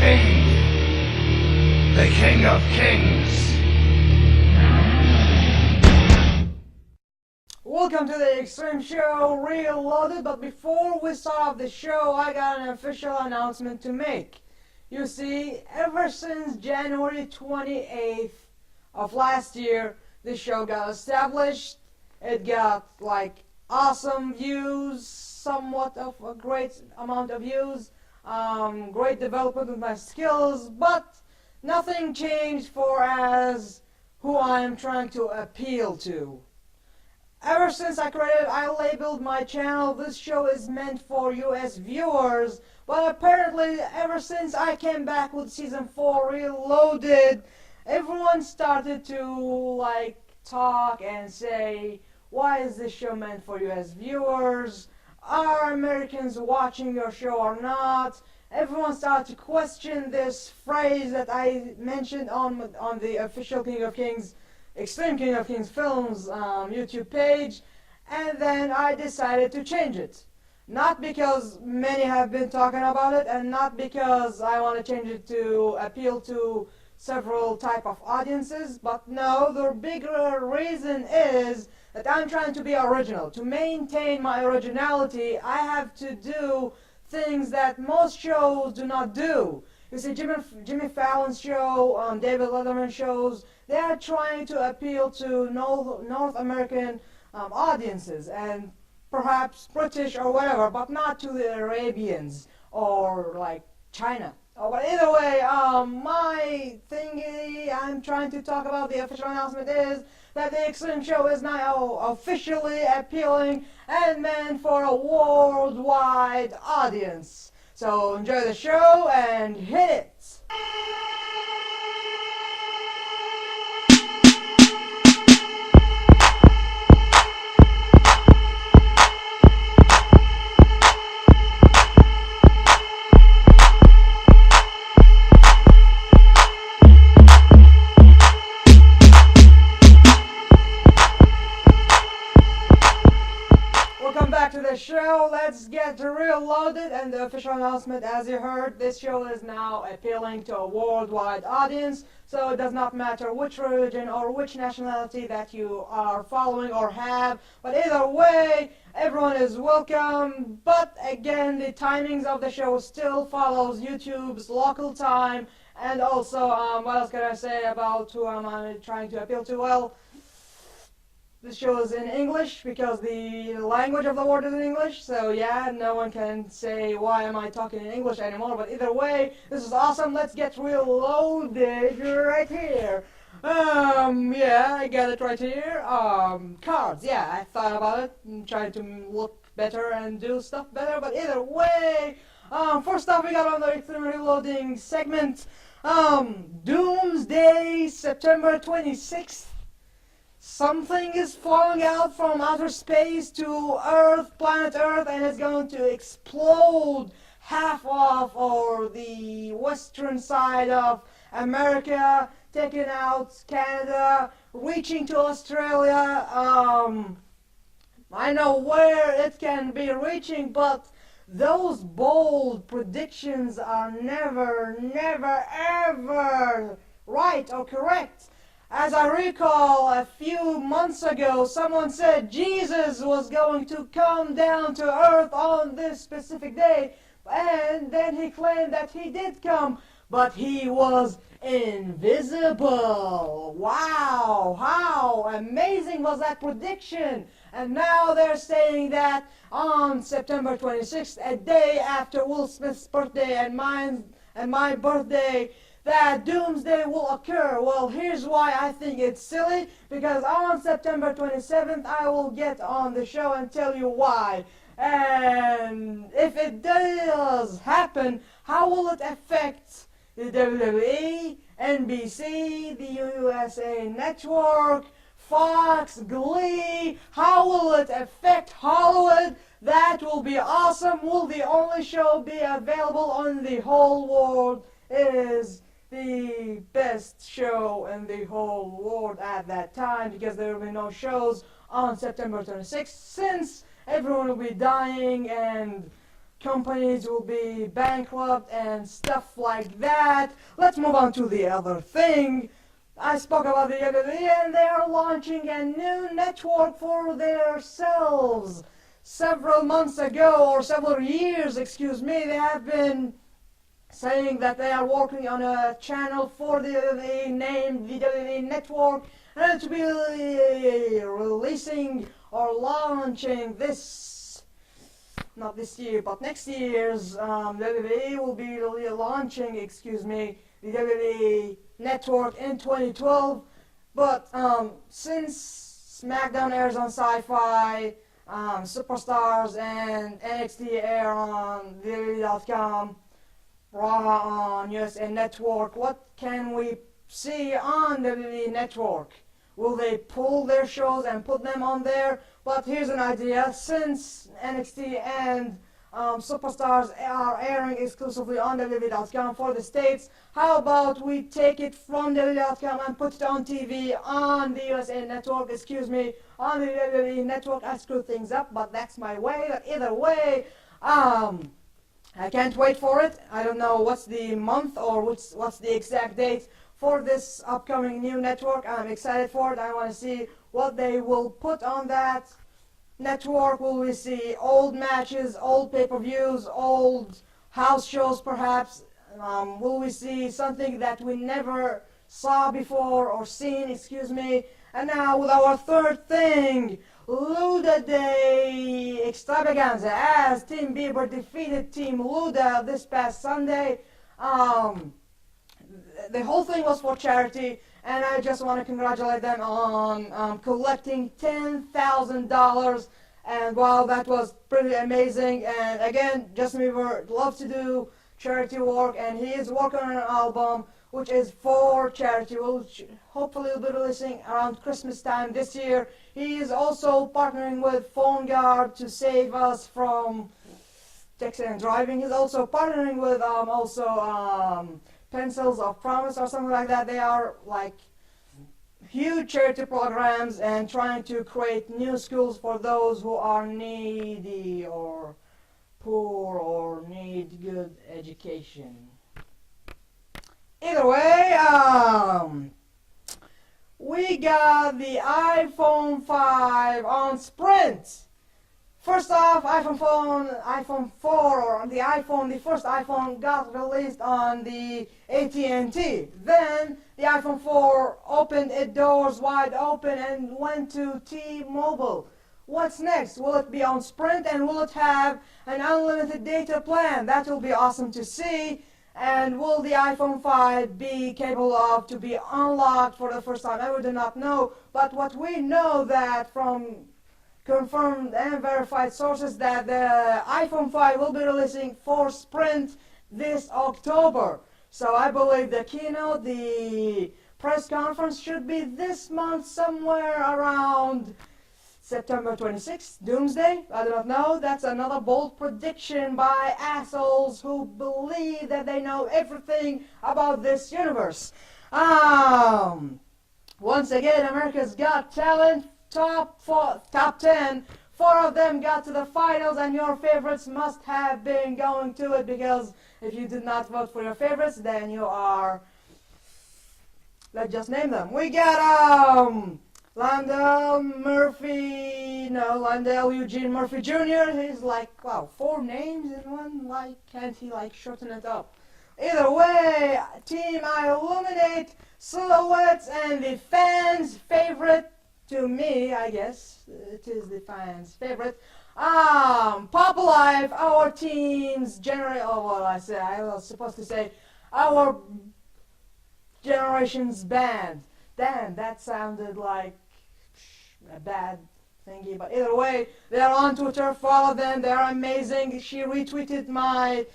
king, the king of kings. Welcome to the Extreme Show Reloaded, but before we start off the show, I got an official announcement to make. You see, ever since January 28th of last year, this show got established. It got like awesome views, somewhat of a great amount of views, great development of my skills, but nothing changed for as who I am trying to appeal to. Ever since I labeled my channel, this show is meant for US viewers, but apparently ever since I came back with Season 4 Reloaded, everyone started to like talk and say, why is this show meant for US viewers? Are Americans watching your show or not? Everyone started to question this phrase that I mentioned on the official King of Kings Extreme King of Kings Films YouTube page, and then I decided to change it. Not because many have been talking about it, and not because I want to change it to appeal to several type of audiences, but no, the bigger reason is that I'm trying to be original. To maintain my originality, I have to do things that most shows do not do. You see, Jimmy Fallon's show, David Letterman's shows, they are trying to appeal to North American audiences and perhaps British or whatever, but not to the Arabians or like China. But either way, my thingy I'm trying to talk about, the official announcement is that the Extreme Show is now officially appealing and meant for a worldwide audience. So enjoy the show and hit it! Welcome back to the show. Let's get reloaded, and the official announcement, as you heard, this show is now appealing to a worldwide audience, so it does not matter which religion or which nationality that you are following or have, but either way, everyone is welcome. But again, the timings of the show still follows YouTube's local time, and also, what else can I say about who am I trying to appeal to? Well, this show is in English because the language of the word is in English, so yeah, no one can say why am I talking in English anymore, but either way, this is awesome. Let's get reloaded right here. Yeah, I got it right here. Cards, yeah, I thought about it, and trying to look better and do stuff better, but either way, first off, we got on the Extreme Reloading segment, Doomsday, September 26th. Something is falling out from outer space to Earth, planet Earth, and it's going to explode half of or the western side of America, taking out Canada, reaching to Australia. I know where it can be reaching, but those bold predictions are never, ever right or correct. As I recall, a few months ago, someone said Jesus was going to come down to Earth on this specific day, and then he claimed that he did come, but he was invisible. Wow, how amazing was that prediction? And now they're saying that on September 26th, a day after Will Smith's birthday and my birthday, that doomsday will occur. Well, here's why I think it's silly, because on September 27th I will get on the show and tell you why. And if it does happen, how will it affect the WWE, NBC, the USA Network, Fox, Glee? How will it affect Hollywood? That will be awesome. Will the only show be available on the whole world? It is the best show in the whole world at that time, because there will be no shows on September 26th, since everyone will be dying and companies will be bankrupt and stuff like that. Let's move on to the other thing. I spoke about the other day, and they are launching a new network for themselves. Several months ago, or several years, excuse me, they have been saying that they are working on a channel for the named the WWE Network, and to be releasing or launching this, not this year, but next year's WWE will be launching, excuse me, the WWE Network in 2012. But since SmackDown airs on Sci-Fi, Superstars and NXT air on WWE.com, Raw on USA Network, what can we see on WWE Network? Will they pull their shows and put them on there? But here's an idea. Since NXT and Superstars are airing exclusively on WWE.com for the States, how about we take it from WWE.com and put it on TV on the USA Network, on the WWE Network. I screw things up, but that's my way. But either way, I can't wait for it. I don't know what's the month or what's the exact date for this upcoming new network. I'm excited for it. I want to see what they will put on that network. Will we see old matches, old pay-per-views, old house shows perhaps? Will we see something that we never saw before or seen, And now with our third thing, Luda Day Extravaganza, as Team Bieber defeated Team Luda this past Sunday. The whole thing was for charity, and I just want to congratulate them on collecting $10,000. And wow, that was pretty amazing. And again, Justin Bieber loves to do charity work, and he is working on an album which is for charity, which hopefully will be releasing around Christmas time this year. He is also partnering with Phone Guard to save us from texting and driving. He's also partnering with Pencils of Promise or something like that. They are like huge charity programs and trying to create new schools for those who are needy or poor or need good education. Either way, we got the iPhone 5 on Sprint. First off, iPhone 4, or the first iPhone got released on the AT&T. Then the iPhone 4 opened its doors wide open and went to T-Mobile. What's next? Will it be on Sprint, and will it have an unlimited data plan? That will be awesome to see. And will the iPhone 5 be capable of to be unlocked for the first time? I do not know, but what we know that from confirmed and verified sources that the iPhone 5 will be releasing for Sprint this October. So I believe the keynote, the press conference should be this month, somewhere around September 26th, Doomsday. I do not know. That's another bold prediction by assholes who believe that they know everything about this universe. Once again, America's Got Talent, top 10. 4 of them got to the finals, and your favorites must have been going to it, because if you did not vote for your favorites, then you are... Let's just name them. We got Londell Eugene Murphy Jr. He's like, wow, 4 names in one? Like, can't he like shorten it up? Either way, Team I Illuminate, Silhouettes, and the fans' favorite, to me, I guess, it is the fans' favorite, Pop Life, our team's I was supposed to say, our generation's band. Damn, that sounded like a bad thingy, but either way, they're on Twitter. Follow them, they're amazing. She retweeted my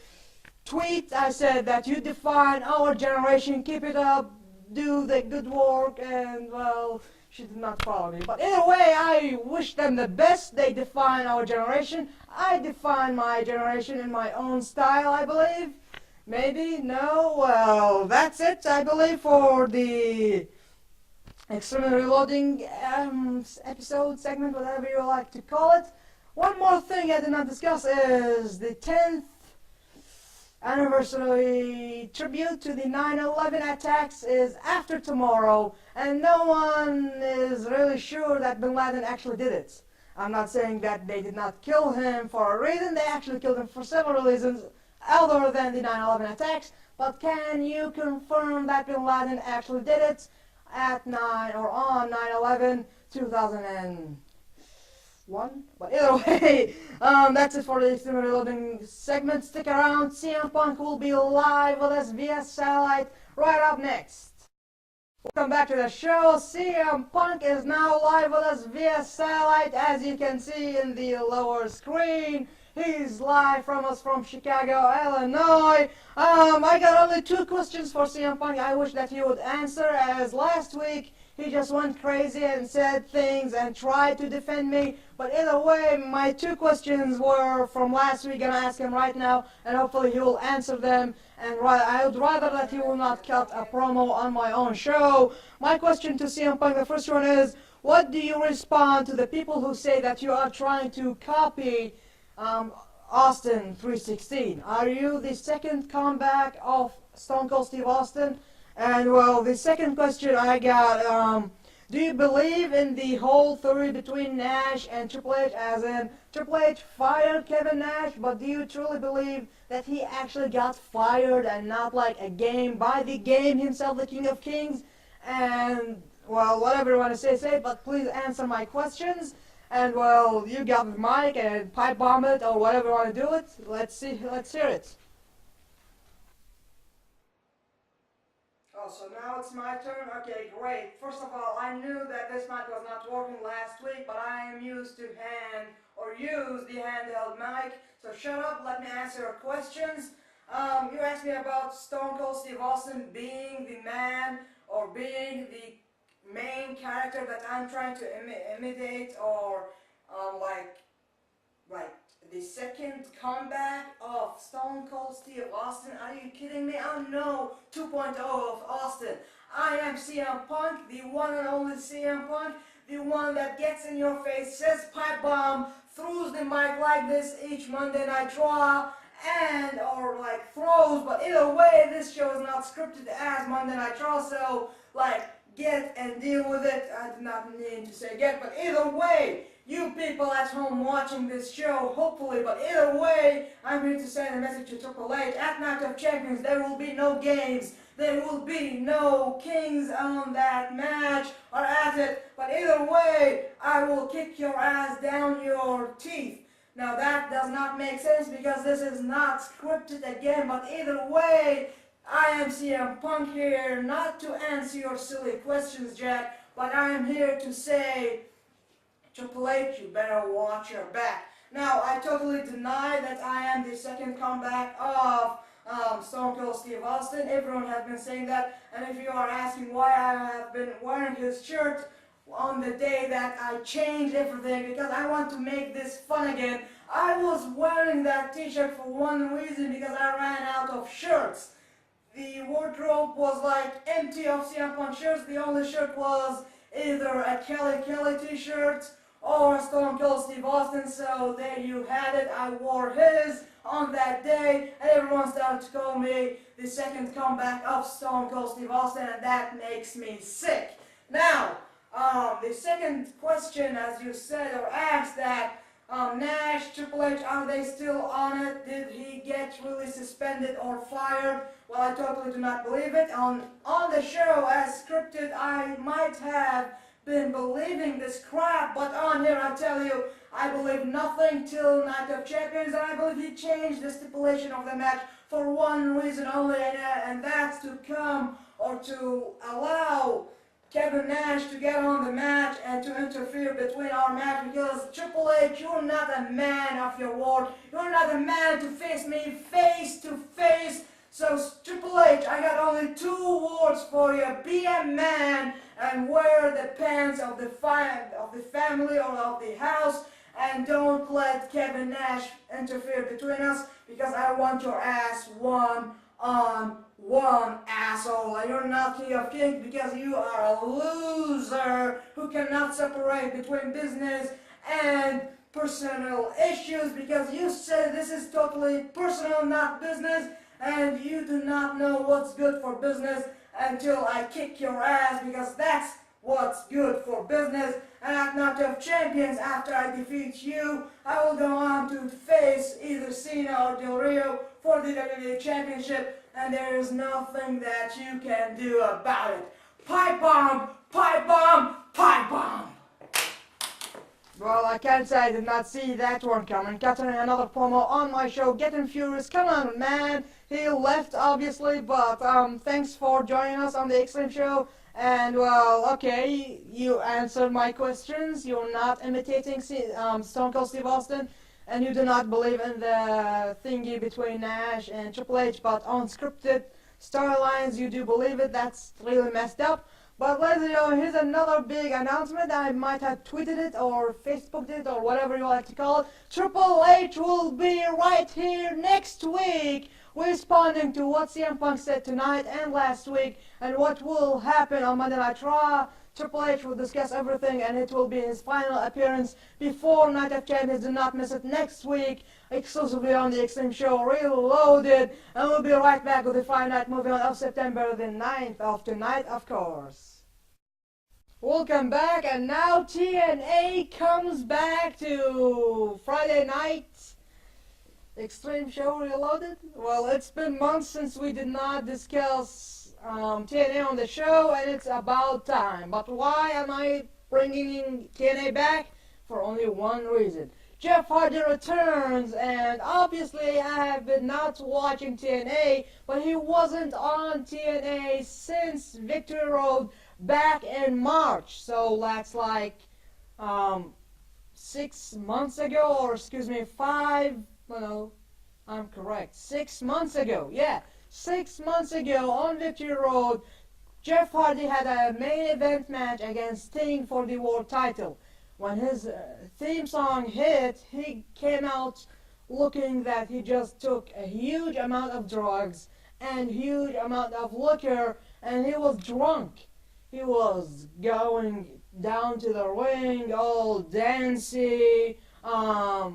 tweet. I said that you define our generation, keep it up, do the good work, and well, she did not follow me. But either way, I wish them the best. They define our generation. I define my generation in my own style, I believe. Maybe? No? Well, that's it, I believe, for the Extremely Reloading episode, segment, whatever you like to call it. One more thing I did not discuss is the 10th anniversary tribute to the 9/11 attacks is after tomorrow, and no one is really sure that Bin Laden actually did it. I'm not saying that they did not kill him for a reason. They actually killed him for several reasons other than the 9/11 attacks. But can you confirm that Bin Laden actually did it at 9 or on 9/11, 2001? But either way, that's it for the Extreme Reloading segment. Stick around. CM Punk will be live with us via satellite right up next. Welcome back to the show. CM Punk is now live with us via satellite, as you can see in the lower screen. He's live from us from Chicago, Illinois. I got only 2 questions for CM Punk. I wish that he would answer, as last week he just went crazy and said things and tried to defend me. But either way, my 2 questions were from last week, and I ask him right now, and hopefully he will answer them. And I would rather that he will not cut a promo on my own show. My question to CM Punk, the first one is, what do you respond to the people who say that you are trying to copy Austin 316? Are you the second comeback of Stone Cold Steve Austin? And well, the second question I got, do you believe in the whole theory between Nash and Triple H, as in Triple H fired Kevin Nash, but do you truly believe that he actually got fired and not like a game by the game himself, the King of Kings? And well, whatever you want to say, but please answer my questions. And well, you got the mic and pipe bomb it or whatever you want to do it. Let's hear it. Oh, so now it's my turn? Okay, great. First of all, I knew that this mic was not working last week, but I am used to use the handheld mic. So shut up, let me answer your questions. You asked me about Stone Cold Steve Austin being the man or being the main character that I'm trying to imitate, or like the second comeback of Stone Cold Steve Austin. Are you kidding me? I'm no 2.0 of Austin. I am CM Punk, the one and only CM Punk, the one that gets in your face, says pipe bomb, throws the mic like this each Monday Night Raw, and or like throws, but either way, this show is not scripted as Monday Night Raw, so like get and deal with it. I did not mean to say get, but either way, you people at home watching this show, hopefully, but either way, I'm here to send a message to Triple H. At Night of Champions, there will be no games. There will be no kings on that match or at it, but either way, I will kick your ass down your teeth. Now that does not make sense because this is not scripted again, but either way, I am CM Punk here, not to answer your silly questions, Jack, but I am here to say, Triple H, you better watch your back. Now, I totally deny that I am the second comeback of Stone Cold Steve Austin. Everyone has been saying that, and if you are asking why I have been wearing his shirt on the day that I changed everything, because I want to make this fun again. I was wearing that t-shirt for one reason, because I ran out of shirts. The wardrobe was like empty of CM Punk shirts. The only shirt was either a Kelly t-shirt or a Stone Cold Steve Austin, so there you had it. I wore his on that day, and everyone started to call me the second comeback of Stone Cold Steve Austin, and that makes me sick. Now, the second question, as you said or asked, that Nash, Triple H, are they still on it? Did he get really suspended or fired? Well, I totally do not believe it. On the show, as scripted, I might have been believing this crap, but on here I tell you, I believe nothing till Night of Champions, and I believe he changed the stipulation of the match for one reason only, and that's to come or to allow Kevin Nash to get on the match and to interfere between our match, because Triple H, you're not a man of your word. You're not a man to face me face to face. So Triple H, I got only 2 words for you. Be a man and wear the pants of the family or of the house, and don't let Kevin Nash interfere between us, because I want your ass one-on-one, asshole. And you're not King of Kings because you are a loser who cannot separate between business and personal issues because you said this is totally personal, not business, and you do not know what's good for business until I kick your ass because that's what's good for business. And at Night of Champions, after I defeat you, I will go on to face either Cena or Del Rio for the WWE Championship, and there is nothing that you can do about it. Pipe bomb, pipe bomb, pipe bomb! Well, I can't say I did not see that one coming. Cutting another promo on my show, Getting Furious. Come on, man. He left, obviously, but thanks for joining us on the Extreme Show. And, well, okay, you answered my questions. You're not imitating Stone Cold Steve Austin, and you do not believe in the thingy between Nash and Triple H, but on scripted storylines, you do believe it. That's really messed up. But ladies and gentlemen, here's another big announcement. I might have tweeted it or Facebooked it or whatever you like to call it. Triple H will be right here next week, responding to what CM Punk said tonight and last week and what will happen on Monday Night Raw. Triple H will discuss everything, and it will be his final appearance before Night of Champions. Do not miss it next week, exclusively on the Extreme Show Reloaded. And we'll be right back with the Friday Night Movie on September the 9th of tonight, of course. Welcome back, and now TNA comes back to Friday night Extreme Show Reloaded. Well, it's been months since we did not discuss TNA on the show, and it's about time. But why am I bringing TNA back? For only one reason. Jeff Hardy returns, and obviously I have been not watching TNA, but he wasn't on TNA since Victory Road back in March. So that's like 6 months ago, or excuse me, 6 months ago. Yeah. 6 months ago on Victory Road, Jeff Hardy had a main event match against Sting for the world title. When his theme song hit, he came out looking that he just took a huge amount of drugs and huge amount of liquor, and he was drunk. He was going down to the ring, all dancey,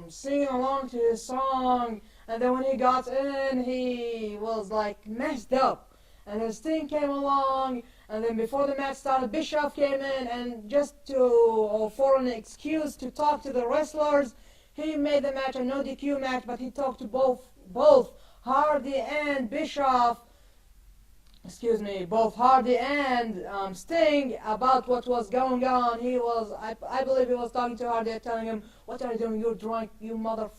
singing along to his song. And then when he got in, he was like messed up. And his Sting came along, and then before the match started, Bischoff came in, and just for an excuse to talk to the wrestlers, he made the match a no DQ match, but he talked to both Hardy and Bischoff, both Hardy and Sting about what was going on. I believe he was talking to Hardy, telling him, "What are you doing? You're drunk, you mother,"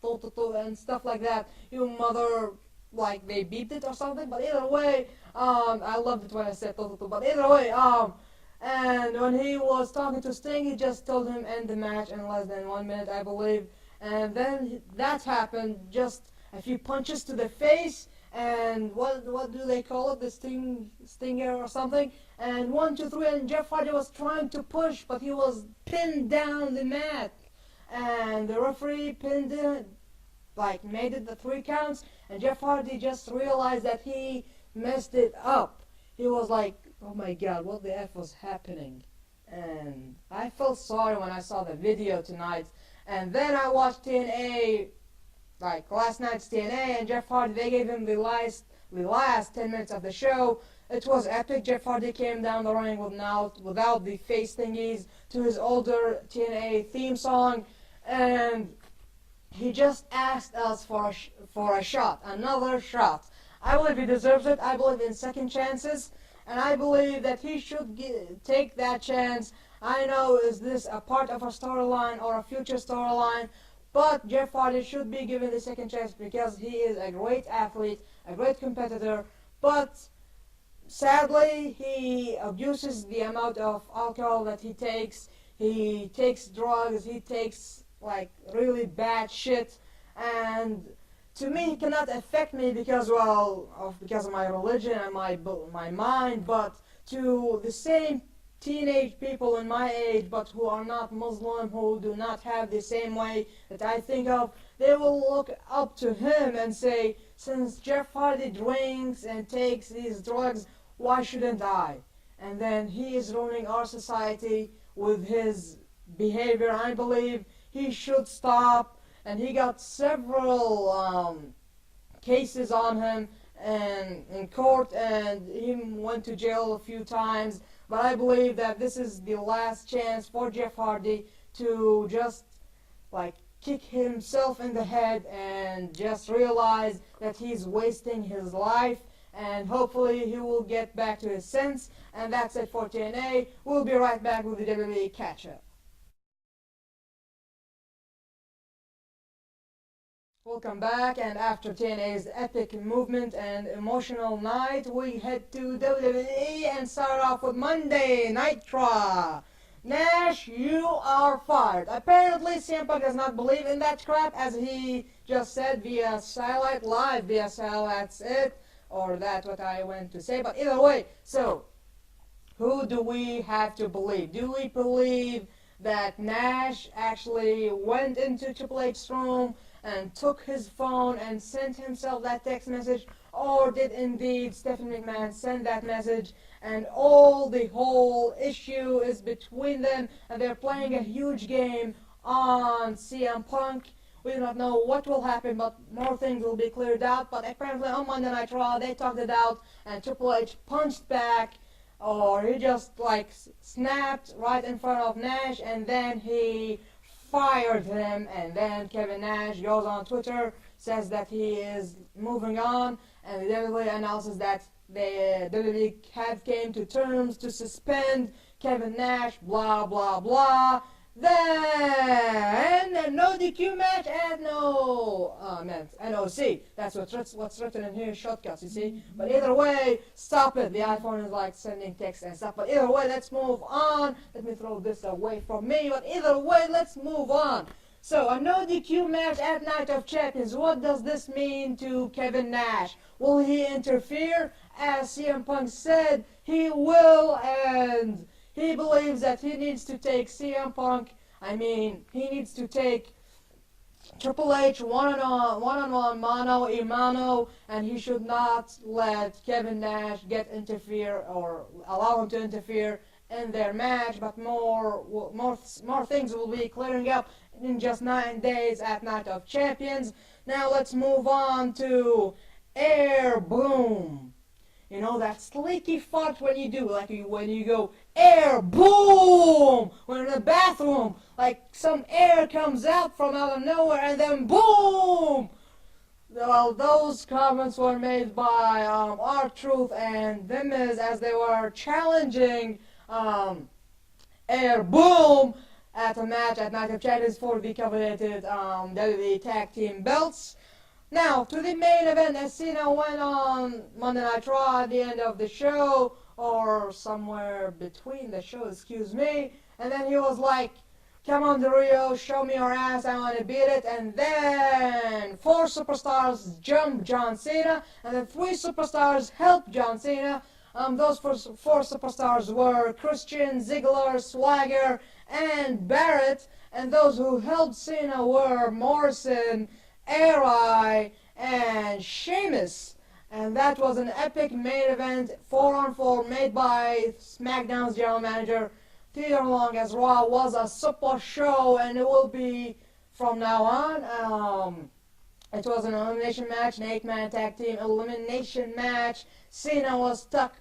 and stuff like that. "You mother," like they beeped it or something. But either way, I loved it when I said but either way, and when he was talking to Sting, he just told him end the match in less than 1 minute, I believe. And then that happened, just a few punches to the face, and what do they call it, the stinger or something, and 1, 2, 3, and Jeff Hardy was trying to push, but he was pinned down the mat, and the referee pinned him, like made it the 3 counts, and Jeff Hardy just realized that he messed it up. He was like, oh my god, what the F was happening? And I felt sorry when I saw the video tonight, and then I watched TNA, like last night's TNA, and Jeff Hardy, they gave him the last 10 minutes of the show. It was epic. Jeff Hardy came down the ring without the face thingies to his older TNA theme song, and he just asked us for a shot, another shot. I believe he deserves it. I believe in second chances, and I believe that he should take that chance. I know, is this a part of a storyline or a future storyline? But Jeff Hardy should be given the second chance because he is a great athlete, a great competitor, but sadly he abuses the amount of alcohol that he takes. He takes drugs, he takes like really bad shit, and to me it cannot affect me because of my religion and my mind, but to the same teenage people in my age but who are not Muslim, who do not have the same way that I think of, they will look up to him and say, since Jeff Hardy drinks and takes these drugs, why shouldn't I? And then he is ruining our society with his behavior. I believe he should stop, and he got several cases on him and in court, and he went to jail a few times. But I believe that this is the last chance for Jeff Hardy to just like kick himself in the head and just realize that he's wasting his life, and hopefully he will get back to his sense. And that's it for TNA. We'll be right back with the WWE catch-up. Welcome back, and after TNA's epic movement and emotional night, we head to WWE and start off with Monday Night Raw. Nash, you are fired. Apparently, CM Punk does not believe in that crap, as he just said via Satellite Live, via Satellite's it, or that's what I went to say. But either way, so who do we have to believe? Do we believe that Nash actually went into Triple H's room and took his phone and sent himself that text message, or did indeed Stephanie McMahon send that message, and the whole issue is between them, and they're playing a huge game on CM Punk? We do not know what will happen, but more things will be cleared out. But apparently on Monday Night Raw, they talked it out, and Triple H punched back, or he just like snapped right in front of Nash, and then he fired him. And then Kevin Nash goes on Twitter, says that he is moving on, and the WWE announces that the WWE have came to terms to suspend Kevin Nash, blah blah blah. Then no DQ match and no NOC. That's what's written in here, shortcuts, you see. But either way, stop it. The iPhone is like sending text and stuff. But either way, let's move on. Let me throw this away from me. But either way, let's move on. So a no DQ match at Night of Champions. What does this mean to Kevin Nash? Will he interfere? As CM Punk said, he will, and he believes that he needs to take CM Punk, he needs to take Triple H one-on-one, mano a mano, and he should not let Kevin Nash interfere or allow him to interfere in their match. But more things will be clearing up in just 9 days at Night of Champions. Now let's move on to Air Boom. You know that sleeky fart when you do, like when you go air boom when you're in the bathroom, like some air comes out from out of nowhere and then boom. Well, those comments were made by R-Truth and The Miz as they were challenging Air Boom at a match at Night of Champions for the coveted WWE Tag Team belts. Now, to the main event, as Cena went on Monday Night Raw at the end of the show, or somewhere between the show, excuse me, and then he was like, come on, Del Rio, show me your ass, I want to beat it, and then 4 superstars jumped John Cena, and then 3 superstars helped John Cena. Those 4 superstars were Christian, Ziggler, Swagger, and Barrett, and those who helped Cena were Morrison, Eri, and Sheamus. And that was an epic main event, 4-on-4, made by SmackDown's general manager Theodore Long, as Raw was a super show, and it will be from now on. It was an elimination match, an 8-man tag team elimination match. Cena was stuck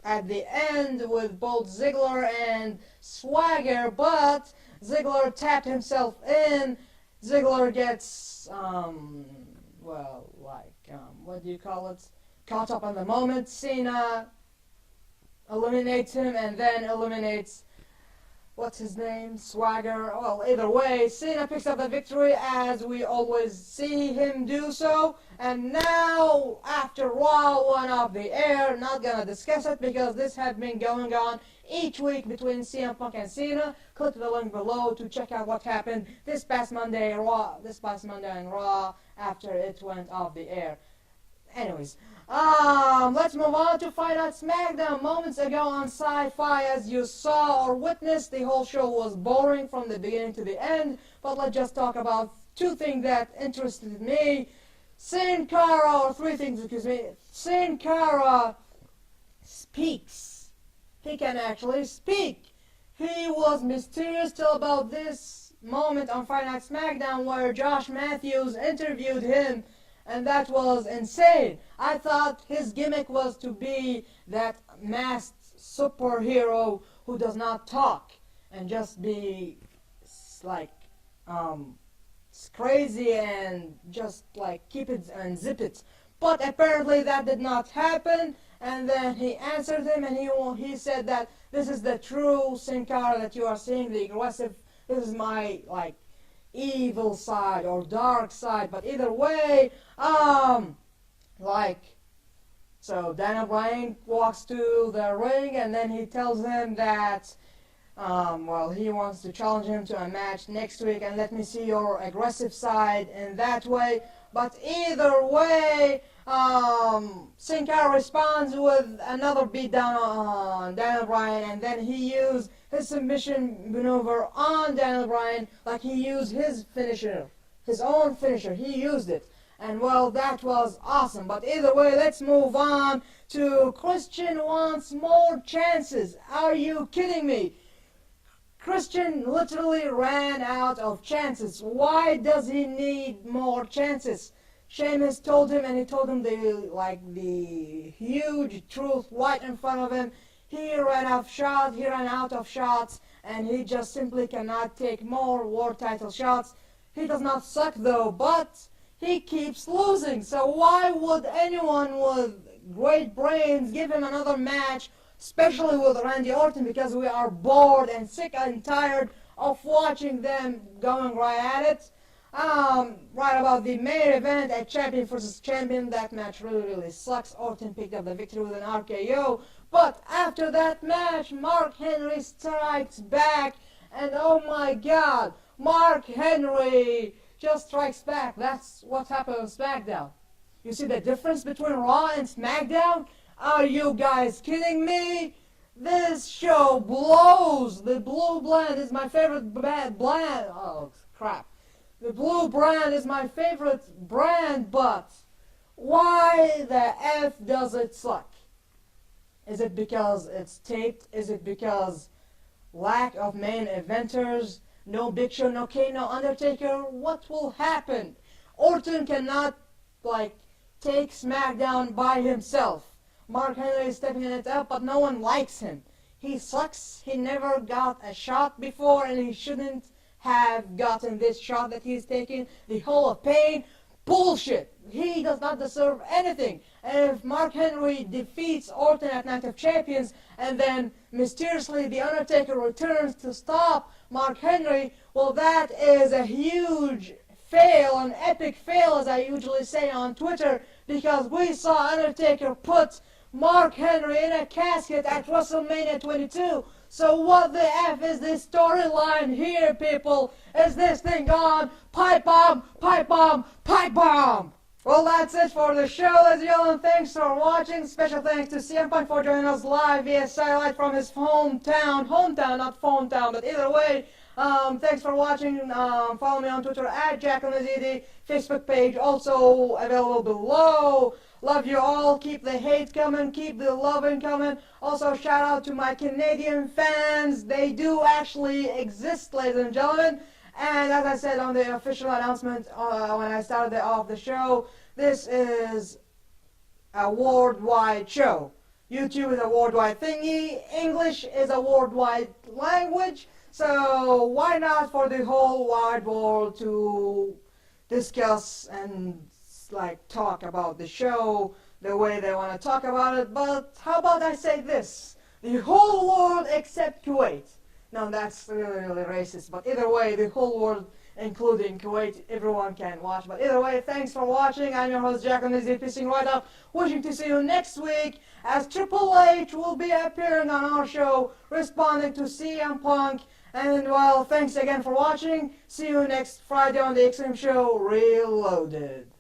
at the end with both Ziggler and Swagger, but Ziggler tapped himself in. Ziggler gets, what do you call it? Caught up in the moment. Cena eliminates him and then eliminates, what's his name? Swagger. Well, either way, Cena picks up the victory as we always see him do so. And now, after Raw went off the air, not gonna discuss it because this had been going on each week between CM Punk and Cena. Click the link below to check out what happened this past Monday on Raw after it went off the air. Anyways, let's move on to Fight Out SmackDown. Moments ago on Sci-Fi, as you saw or witnessed, the whole show was boring from the beginning to the end. But let's just talk about 2 things that interested me. Sin Cara, or 3 things, excuse me. Sin Cara speaks. He can actually speak. He was mysterious till about this moment on Friday Night SmackDown where Josh Matthews interviewed him, and that was insane. I thought his gimmick was to be that masked superhero who does not talk and just be like crazy and just like keep it and zip it. But apparently that did not happen. And then he answered him, and he said that this is the true Sin Cara that you are seeing, the aggressive. This is my like evil side or dark side. But either way, like. So Daniel Bryan walks to the ring, and then he tells him that, well, he wants to challenge him to a match next week, and let me see your aggressive side in that way. But either way, Sin Cara responds with another beatdown on Daniel Bryan, and then he used his submission maneuver on Daniel Bryan, like he used his finisher, his own finisher. He used it. And well, that was awesome. But either way, let's move on to Christian wants more chances. Are you kidding me? Christian literally ran out of chances. Why does he need more chances? Sheamus told him, and he told him the huge truth right in front of him. He ran out of shots, and he just simply cannot take more world title shots. He does not suck though, but he keeps losing. So why would anyone with great brains give him another match, especially with Randy Orton, because we are bored and sick and tired of watching them going right at it. Right about the main event at Champion versus Champion, that match really sucks. Orton picked up the victory with an RKO. But after that match, Mark Henry strikes back, and oh my god, Mark Henry just strikes back. That's what happened on SmackDown. You see the difference between Raw and SmackDown? Are you guys kidding me? This show blows. The blue blend is my favorite brand. Oh, crap. The blue brand is my favorite brand, but why the F does it suck? Is it because it's taped? Is it because lack of main eventers? No Big Show, no Kane, no Undertaker? What will happen? Orton cannot, take SmackDown by himself. Mark Henry is stepping it up, but no one likes him. He sucks. He never got a shot before, and he shouldn't have gotten this shot that he's taking. The Hall of Pain, bullshit. He does not deserve anything. And if Mark Henry defeats Orton at Night of Champions, and then mysteriously The Undertaker returns to stop Mark Henry, well, that is a huge fail, an epic fail, as I usually say on Twitter, because we saw Undertaker put Mark Henry in a casket at WrestleMania 22. So what the F is this storyline here, people? Is this thing on? Pipe bomb, pipe bomb, pipe bomb! Well, that's it for the show, ladies and gentlemen. Thanks for watching. Special thanks to CM Punk for joining us live via satellite from his hometown, not phone town, but either way. Thanks for watching. Follow me on Twitter at AL-Mazeedi. Facebook page also available below. Love you all. Keep the hate coming. Keep the loving coming. Also, shout out to my Canadian fans. They do actually exist, ladies and gentlemen. And as I said on the official announcement when I started off the show, this is a worldwide show. YouTube is a worldwide thingy. English is a worldwide language. So why not for the whole wide world to discuss and talk about the show the way they want to talk about it? But how about I say this? The whole world except Kuwait. No, that's really racist. But either way, the whole world, including Kuwait, everyone can watch. But either way, thanks for watching. I'm your host, AL-Mazeedi, pissing right off. Wishing to see you next week, as Triple H will be appearing on our show, responding to CM Punk. And, well, thanks again for watching. See you next Friday on the Extreme Show Reloaded.